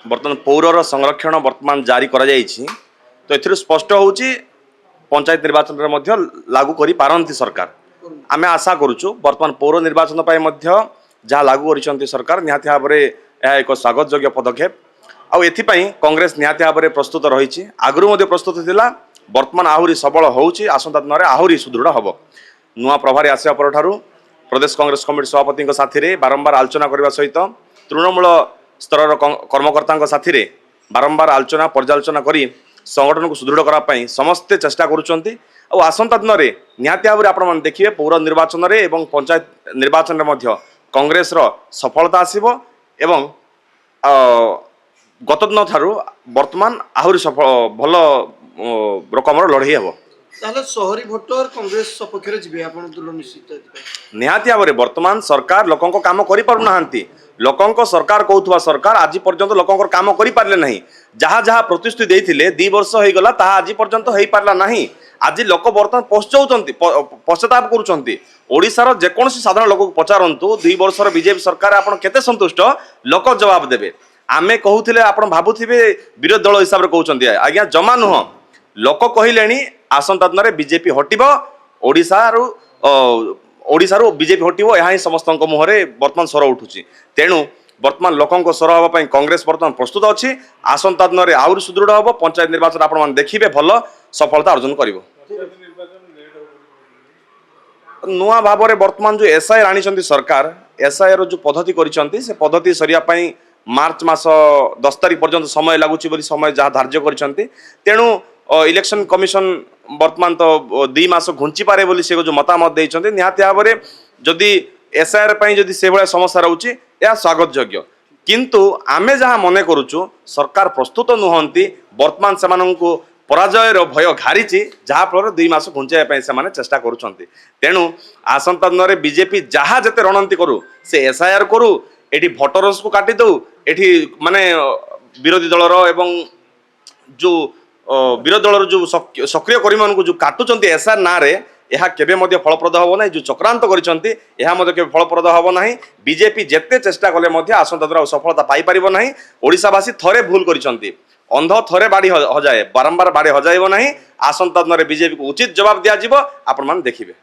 बर्तमान पौरर संरक्षण बर्तमान जारी करा जायछि तो एथिर स्पष्ट होउछि पंचायत निर्वाचन रे मध्य लागू करि पारंती सरकार आमे आशा करूछु बर्तमान पौर निर्वाचन पाई मध्य जहाँ लागू करिसंती सरकार निहाती भाबरे यह एक स्वागत योग्य पदक्षेप आउ एथिपाई कांग्रेस निहाती भाबरे प्रस्तुत रहिछि आगरु मध्य प्रस्तुत थिला बर्तमान आहुरी सबल होउछि आसंता दिन रे आहुरी सुदृढ़ हबो नुआ प्रभारी आसिया परठारु प्रदेश कांग्रेस कमिटी सभापति साथी रे बारंबार आलोचना करबा सहित तृणमूल स्तर कर्मकर्ता साथी रे बारंबार आलोचना पर्यालोचना करी संगठन को सुदृढ़ कराई समस्ते चेष्टा करुँच आसंता दिन में निहाती भाव में आपण देखिए पौर निर्वाचन रे एवं पंचायत निर्वाचन रे मध्य कांग्रेस रो सफलता आसीबो एवं गत दिन ठारू वर्तमान आहुरी सफल भल रकमर लड़ई हेबो शहरी भोटर कांग्रेस सपक्ष निश्चित निहाती भाव में वर्तमान सरकार लोकों काम करि पारु नाहांती लोकों सरकार कहूथुवा सरकार आज पर्यंत लोकों काम करि पारले नहीं जहाँ जहाँ प्रतिश्रुति देइथिले 2 वर्ष हो गला ताहा आज पर्यंत हेई पारला नहीं आज लोक बर्तमान पश्चाताप करुचंती ओडिशार जेकोसी साधारण लोक पचारंतु 2 वर्षर बीजेपी सरकार आपण केते संतुष्ट लोक जवाब देबे आमे कहूथिले आपण भाबुथिबे विरोधी दल हिसाब रे कहउचंती आज्ञा जमा नुह लोक कहिलेनी आसंता दिन में बीजेपी हटिबो ओडिशारू बीजेपी हटिबो यहाँ ही समस्त मुहरे वर्तमान स्वर उठुची तेणु वर्तमान लोकों स्वर हाँपाई कांग्रेस वर्तमान प्रस्तुत अच्छी आसंता दिन में आहुरी सुदृढ़ हम पंचायत निर्वाचन आपण देखिए भल सफलता अर्जन कर नुआ भाव में वर्तमान जो एसआईआर आनी सरकार एसआईआर जो पद्धति करिसेंती से पद्धति सरिया मार्च मास 10 तारिख पर्यंत समय लगुच समय जहाँ धार्य करिसेंती तेणु इलेक्शन कमिशन वर्तमान तो 2 मास घुंची पारे बोली से जो मतामत देइछन्ते निहाती भाव में जदि एसआईआर पई जदि से भले समस्या रहउची या स्वागत योग्य किंतु आमे जहाँ मने करूछु सरकार प्रस्तुत नुहंती वर्तमान सेमानंकु पराजयर भय घारिची जहाँ फल 2 मास घुंचाई से चेष्टा करुछन्ती तेणु आसंता दिन में बीजेपी जहाँ जते रणनीति करू से एसआईआर करू एठी भोटर्स को काटी दऊ एठी माने विरोधी दलर एवं जो विरोधी दल जो सक्रिय कर्मी मान जो काटुंट एसआर ना रे यह केबे मध्य फलप्रद हम ना जो चक्रांत करिसेंती यह मध्य केबे फलप्रद हम ना बीजेपी जेते चेष्टा कले मध्य आसंता द्वारा सफलता पाई परिबो नाही ओडिशावासी थरे भूल करिसेंती अंध थरे बाड़ी हजाए बारंबार बाड़ी हजाइबो नाही आसंता दिन बीजेपी को उचित जवाब दिया जिवो आपण मान देखिबे।